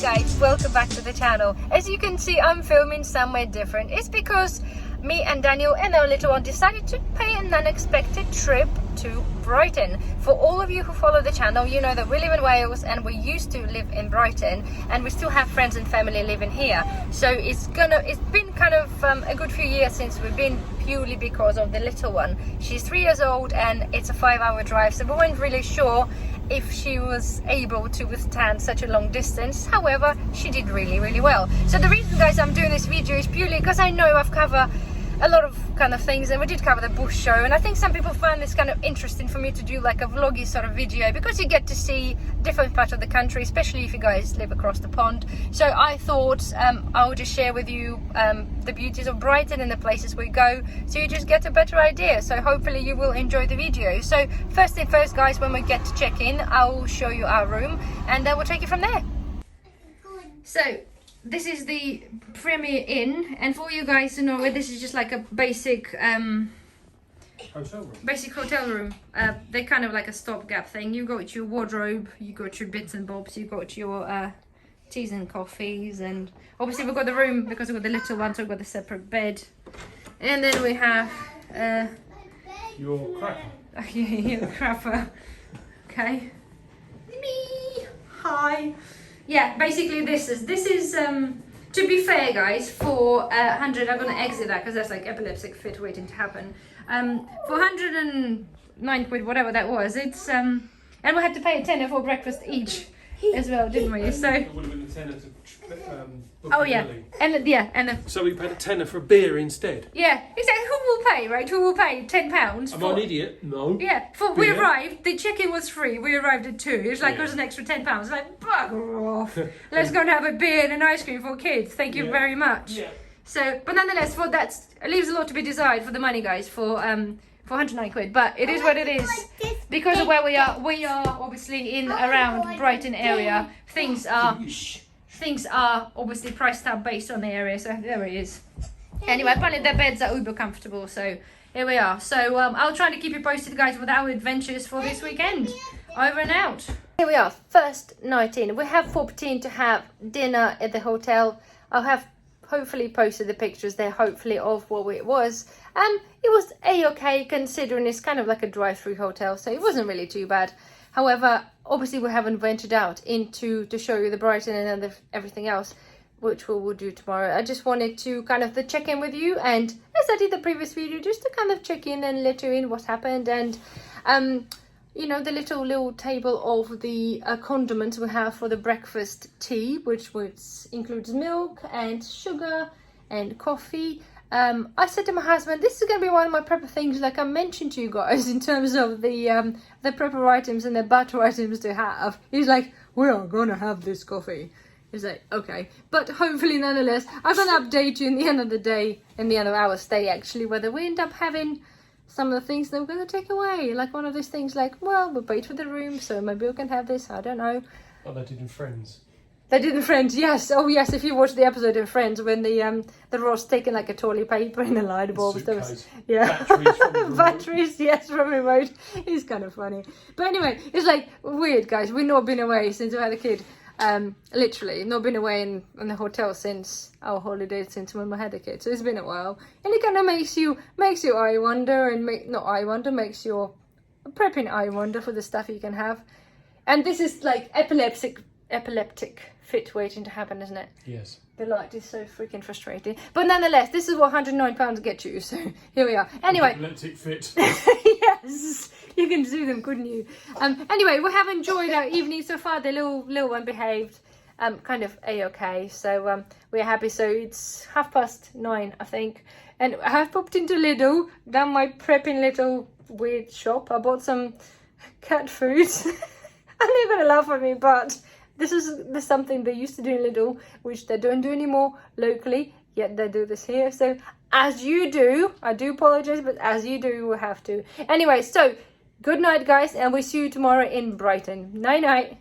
guys, welcome back to the channel. As you can see, I'm filming somewhere different. It's because me and Daniel and our little one decided to pay an unexpected trip to Brighton. For all of you who follow the channel, you know that we live in Wales and we used to live in Brighton, and we still have friends and family living here. So it's been kind of a good few years since we've been, purely because of the little one. She's 3 years old and it's a 5-hour drive, so we weren't really sure if she was able to withstand such a long distance. However, she did really well. So the reason, guys, I'm doing this video is purely because I know I've covered a lot of kind of things, and we did cover the bush show, and I think some people find this kind of interesting for me to do like a vloggy sort of video, because you get to see different parts of the country, especially if you guys live across the pond. So I thought I would just share with you the beauties of Brighton and the places we go, so you just get a better idea. So hopefully you will enjoy the video. So first thing first, guys, when we get to check in, I will show you our room and then we'll take it from there. So this is the Premier Inn, and for you guys to know, this is just like a basic hotel room. They're kind of like a stopgap thing. You got your wardrobe, you got your bits and bobs, you got your teas and coffees, and obviously we've got the room because we've got the little one, so we've got the separate bed, and then we have your crapper. your crapper. Okay. Me. Hi. Yeah, basically this is to be fair, guys, for 100, I'm gonna exit that because that's like epileptic fit waiting to happen. For 109 quid, whatever that was, it's and we had to pay a tenner for breakfast each as well, didn't we? So it would have been a tenner to book oh a yeah, Lily. and So we paid a tenner for a beer instead. yeah, exactly. Who will pay, right? Who will pay £10? Am I an idiot? No. Yeah, we Beer. arrived, the check-in was free, we arrived at 2, it was like, Yeah. it was an extra £10, like, bugger off, let's go and have a beer and an ice cream for kids, thank you very much. Yeah. So, but nonetheless, for that, it leaves a lot to be desired for the money, guys, for 109 quid, but it is what it is, because of where we are obviously in around Brighton area, things are obviously priced up based on the area, so there it is. Anyway, apparently their beds are uber comfortable, so here we are. So I'll try to keep you posted, guys, with our adventures for this weekend. Over and out. Here we are, first night in. We have popped in to have dinner at the hotel. I'll have hopefully posted the pictures there, hopefully, of what it was. It was a-okay, considering it's kind of like a drive-through hotel, so it wasn't really too bad. However, obviously we haven't ventured out into to show you the Brighton and everything else, which we will do tomorrow. I just wanted to kind of check in with you, and as I did the previous video, just to kind of check in and let you in what happened, and you know, the little table of the condiments we have for the breakfast tea, which includes milk and sugar and coffee. I said to my husband, this is going to be one of my prepper things, like I mentioned to you guys, in terms of the prepper items and the butter items to have. He's like, we are going to have this coffee. He's like, okay. But hopefully, nonetheless, I'm going to update you in the end of the day, in the end of our stay, actually, whether we end up having some of the things that we're going to take away. Like one of those things like, well, we paid for the room, so maybe we can have this. I don't know. Oh, they did in Friends. They did in Friends, yes. Oh, yes, if you watch the episode in Friends, when the Ross taking like a toilet paper in the light bulbs. There was, yeah. Batteries from the remote. Batteries, yes, from remote. It's kind of funny. But anyway, it's like weird, guys. We've not been away since we had a kid. Literally, not been away in the hotel since our holiday, since when we had a kid. So it's been a while. And it kind of makes you eye wonder, and makes your prepping eye wonder for the stuff you can have. And this is like epileptic fit waiting to happen, isn't it? Yes. The light is so freaking frustrating. But nonetheless, this is what £109 get you. So here we are. Anyway. Epileptic fit. Yes. You can do them, couldn't you? Anyway, we have enjoyed our evening so far. The little one behaved kind of a-okay. So we're happy. So it's 9:30, I think. And I have popped into Lidl, done my prepping little weird shop. I bought some cat food. And they're going to laugh at me, but this is something they used to do in Lidl, which they don't do anymore locally, yet they do this here. So as you do, I do apologize, but as you do, we have to. Anyway, so good night, guys, and we'll see you tomorrow in Brighton. Night.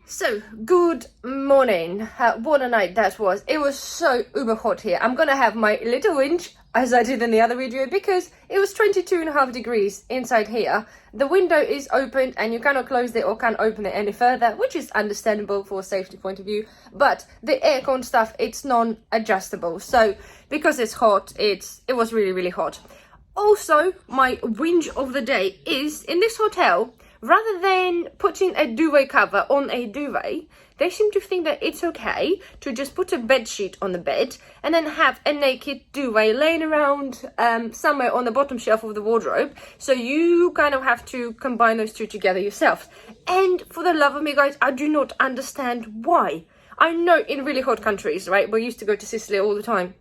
So, good morning. What a night that was. It was so uber hot here. I'm gonna have my little winch as I did in the other video, because it was 22.5 degrees inside here. The window is opened and you cannot close it or can't open it any further, which is understandable for a safety point of view. But the aircon stuff, it's non-adjustable. So because it's hot, it was really, really hot. Also, my whinge of the day is, in this hotel, rather than putting a duvet cover on a duvet, they seem to think that it's okay to just put a bed sheet on the bed and then have a naked duvet laying around somewhere on the bottom shelf of the wardrobe. So you kind of have to combine those two together yourself. And for the love of me, guys, I do not understand why. I know in really hot countries, right, we used to go to Sicily all the time,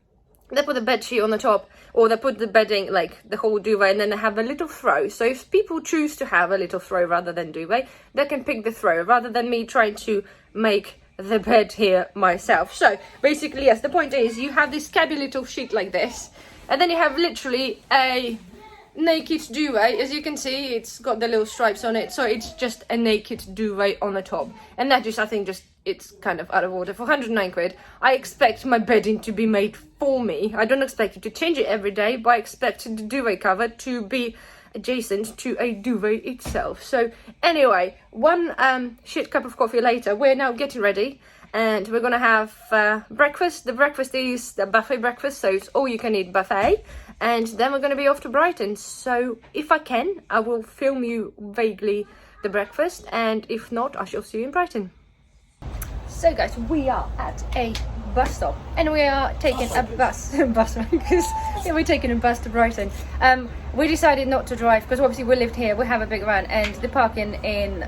they put a bed sheet on the top, or they put the bedding, like the whole duvet, and then they have a little throw. So if people choose to have a little throw rather than duvet, they can pick the throw rather than me trying to make the bed here myself. So basically, yes, the point is you have this scabby little sheet like this, and then you have literally a naked duvet. As you can see, it's got the little stripes on it, so it's just a naked duvet on the top. And that just, I think, just it's kind of out of order. For 109 quid, I expect my bedding to be made for me. I don't expect you to change it every day, but I expect the duvet cover to be adjacent to a duvet itself. So anyway, one shit cup of coffee later, we're now getting ready and we're gonna have breakfast. The breakfast is the buffet breakfast, so it's all you can eat buffet, and then we're gonna be off to Brighton. So if I can, I will film you vaguely the breakfast, and if not, I shall see you in Brighton. So guys, we are at a bus stop and we are taking a bus because we're taking a bus to Brighton. We decided not to drive because obviously we lived here, we have a big van, and the parking in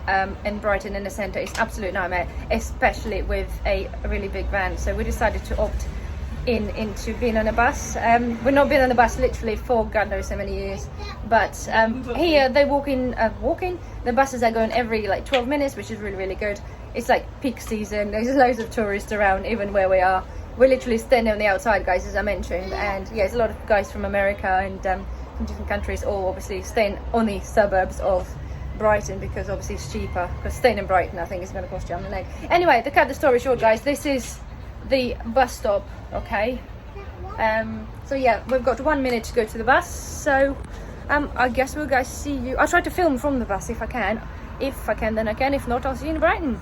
Brighton in the centre is absolute nightmare, especially with a really big van. So we decided to opt into being on a bus. We've not been on a bus literally for God knows how many years, but here they walking. The buses are going every like 12 minutes, which is really, really good. It's like peak season, there's loads of tourists around even where we are. We're literally standing on the outside, guys, as I mentioned, and yeah, there's a lot of guys from America and from different countries, all obviously staying on the suburbs of Brighton because obviously it's cheaper, because staying in Brighton I think is going to cost you on the leg. Anyway, to cut the story short, guys, this is the bus stop, okay? So yeah, we've got 1 minute to go to the bus, so I guess we'll guys see you. I'll try to film from the bus if I can. If I can, then I can. If not, I'll see you in Brighton.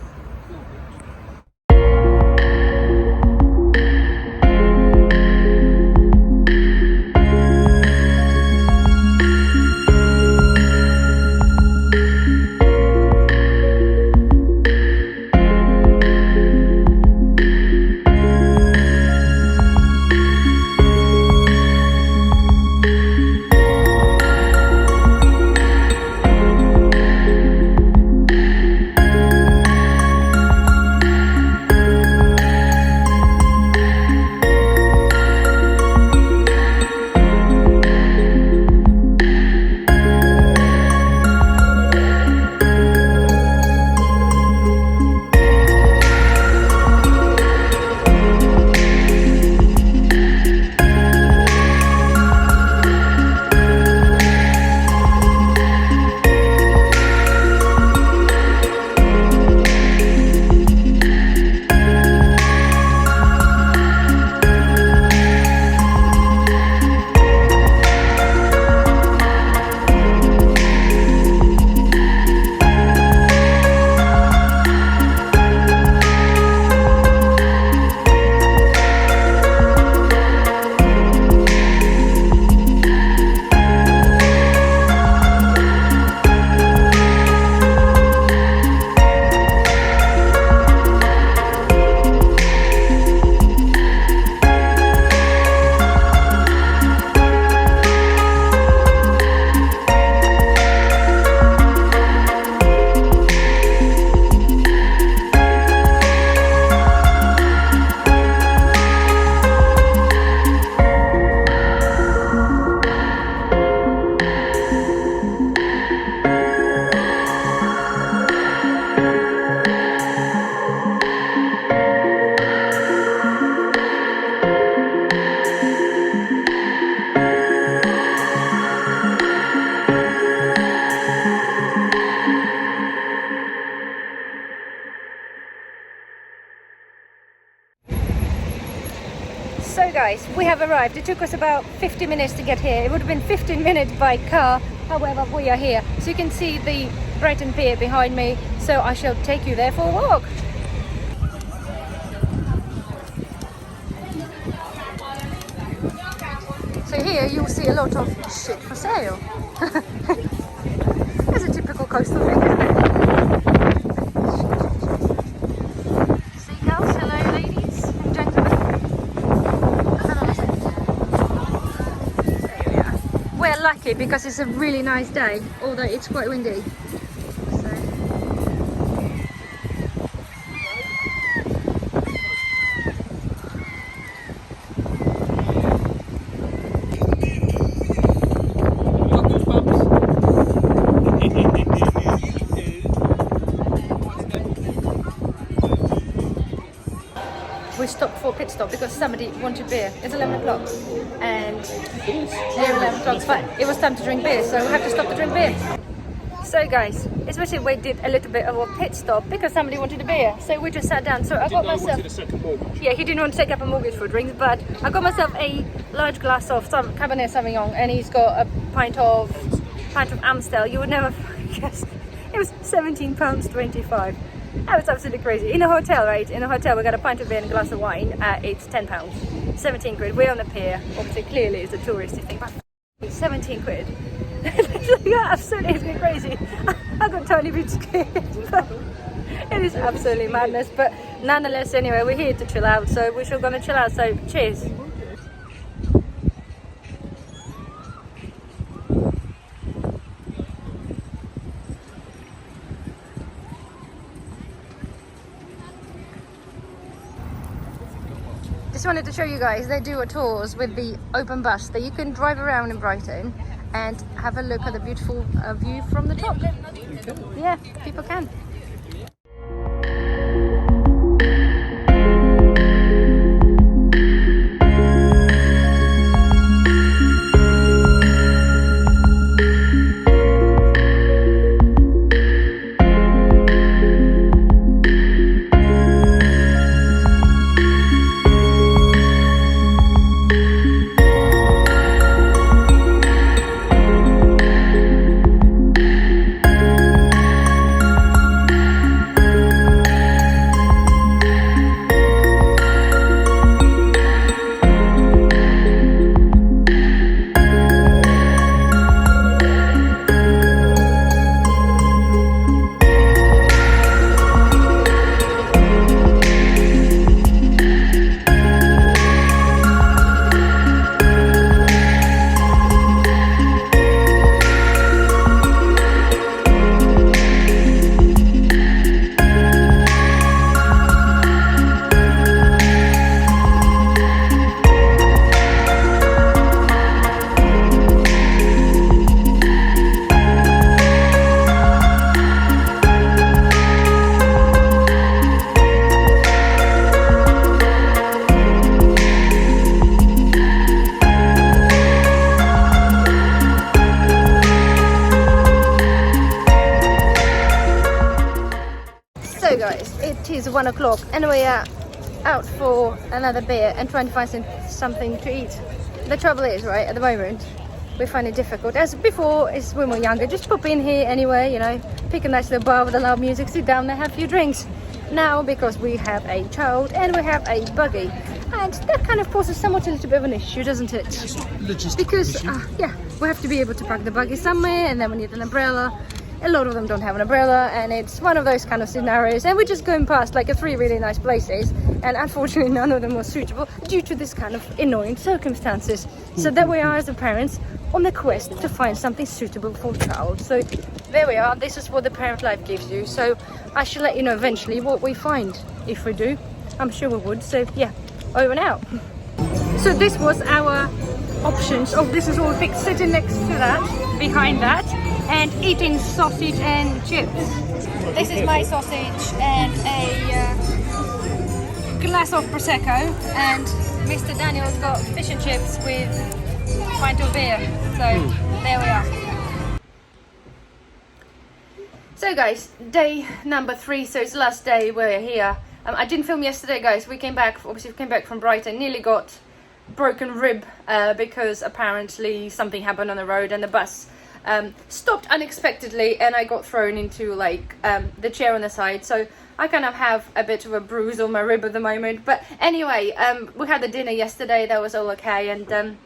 guys, we have arrived. It took us about 50 minutes to get here. It would have been 15 minutes by car. However, we are here. So you can see the Brighton Pier behind me. So I shall take you there for a walk. So here you'll see a lot of shit for sale. It's a typical coastal thing, isn't it? Seagulls, hello ladies and gentlemen. There we are. We're lucky because it's a really nice day, although it's quite windy. We stopped for a pit stop because somebody wanted beer. It's 11 o'clock and near 11 o'clock, but it was time to drink beer, so we have to stop to drink beer. So guys, especially we did a little bit of a pit stop because somebody wanted a beer, so we just sat down. So I got myself, yeah, he didn't want to take up a mortgage for drinks, but I got myself a large glass of some Cabernet Sauvignon, and he's got a pint of Amstel. You would never guess. It was £17.25. That was absolutely crazy. In a hotel, right? In a hotel, we got a pint of beer and a glass of wine. It's £10, 17 quid. We're on the pier. Obviously, clearly, it's a touristy thing, but 17 quid. Yeah, absolutely, it's been crazy. I got totally bit scared, but it is absolutely madness. But nonetheless, anyway, we're here to chill out, so we're sure gonna chill out. So, cheers. Just wanted to show you guys, they do tours with the open bus that you can drive around in Brighton and have a look at the beautiful view from the top. Yeah, people can. So guys, it is 1 o'clock and we are out for another beer and trying to find something to eat. The trouble is, right, at the moment we find it difficult. As before, is when we're younger, just pop in here anyway, you know, pick a nice little bar with a loud music, sit down there, have a few drinks. Now, because we have a child and we have a buggy, and that kind of poses somewhat a little bit of an issue, doesn't it? Because yeah, we have to be able to park the buggy somewhere, and then we need an umbrella. A lot of them don't have an umbrella, and it's one of those kind of scenarios, and we're just going past like 3 really nice places, and unfortunately none of them was suitable due to this kind of annoying circumstances. So there we are as the parents on the quest to find something suitable for the child. So there we are, this is what the parent life gives you. So I shall let you know eventually what we find, if we do. I'm sure we would. So yeah, over and out. So this was our options. Oh, this is all fixed, sitting next to that, behind that, and eating sausage and chips. This is my sausage and a glass of Prosecco, and Mr. Daniel's got fish and chips with a pint of beer. So there we are. So guys, day number 3, so it's the last day we're here. I didn't film yesterday, guys. We came back, obviously we came back from Brighton, nearly got broken rib because apparently something happened on the road and the bus stopped unexpectedly, and I got thrown into like the chair on the side, so I kind of have a bit of a bruise on my rib at the moment. But anyway, we had the dinner yesterday, that was all okay, and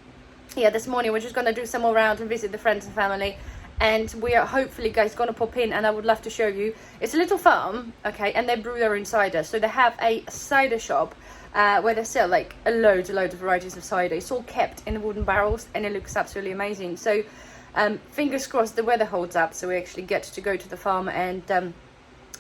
yeah, this morning we're just gonna do some more rounds and visit the friends and family, and we are hopefully, guys, gonna pop in, and I would love to show you. It's a little farm, okay, and they brew their own cider, so they have a cider shop where they sell like a loads of varieties of cider. It's all kept in wooden barrels, and it looks absolutely amazing. So fingers crossed the weather holds up, so we actually get to go to the farm and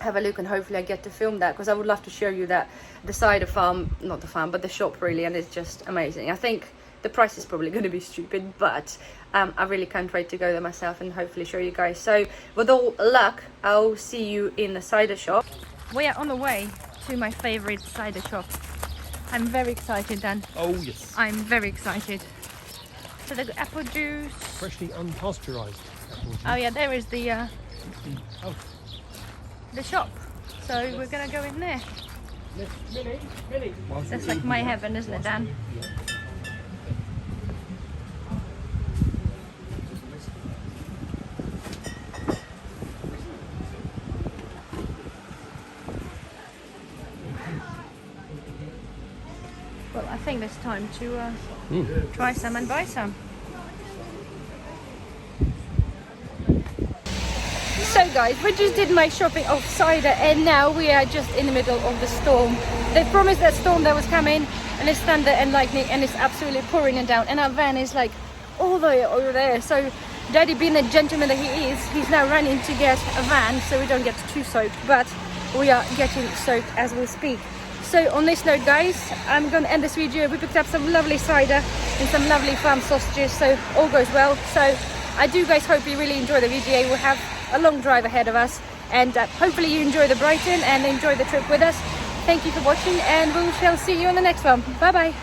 have a look, and hopefully I get to film that, because I would love to show you that the cider farm, not the farm, but the shop really, and it's just amazing. I think the price is probably going to be stupid, but I really can't wait to go there myself and hopefully show you guys. So with all luck, I'll see you in the cider shop. We are on the way to my favorite cider shop. I'm very excited, Dan. Oh yes. I'm very excited. So the apple juice. Freshly unpasteurised apple juice. Oh yeah, there is the Oh, shop. So we're gonna go in there. Minnie. That's like my heaven, isn't it, Dan? Well, I think it's time to try some and buy some. So guys, we just did my shopping of cider, and now we are just in the middle of the storm. They promised that storm that was coming, and it's thunder and lightning, and it's absolutely pouring it down, and our van is like all the way over there. So Daddy, being the gentleman that he is, he's now running to get a van so we don't get too soaked, but we are getting soaked as we speak. So on this note, guys, I'm gonna end this video. We picked up some lovely cider and some lovely farm sausages, so all goes well. So I do, guys, hope you really enjoy the video. We have a long drive ahead of us, and hopefully you enjoy the Brighton and enjoy the trip with us. Thank you for watching, and we shall see you in the next one. Bye bye.